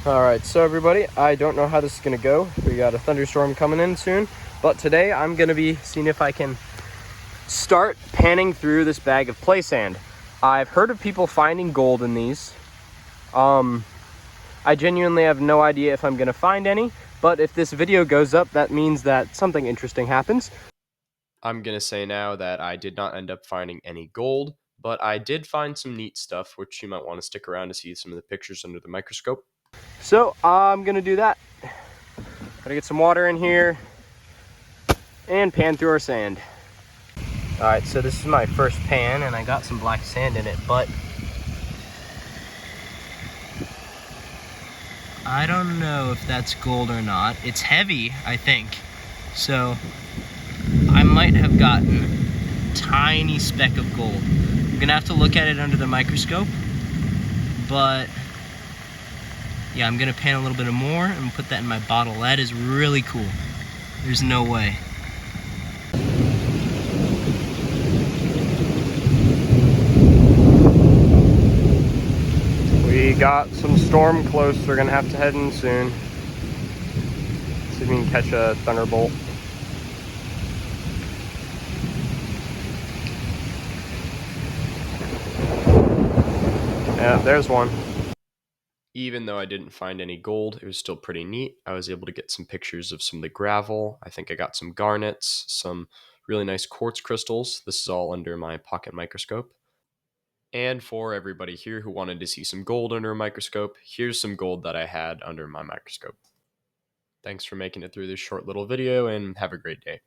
Alright, so everybody, I don't know how this is going to go. We got a thunderstorm coming in soon, but today I'm going to be seeing if I can start panning through this bag of play sand. I've heard of people finding gold in these. I genuinely have no idea if I'm going to find any, but if this video goes up, that means that something interesting happens. I'm going to say now that I did not end up finding any gold, but I did find some neat stuff, which you might want to stick around to see some of the pictures under the microscope. So I'm going to do that. Gotta get some water in here and pan through our sand. Alright, so this is my first pan and I got some black sand in it, but I don't know if that's gold or not. It's heavy, I think. So I might have gotten a tiny speck of gold. I'm gonna have to look at it under the microscope, but yeah, I'm gonna pan a little bit more and put that in my bottle. That is really cool. There's no way. We got some storm close, so we're gonna have to head in soon. See if we can catch a thunderbolt. Yeah, there's one. Even though I didn't find any gold, it was still pretty neat. I was able to get some pictures of some of the gravel. I think I got some garnets, some really nice quartz crystals. This is all under my pocket microscope. And for everybody here who wanted to see some gold under a microscope, here's some gold that I had under my microscope. Thanks for making it through this short little video and have a great day.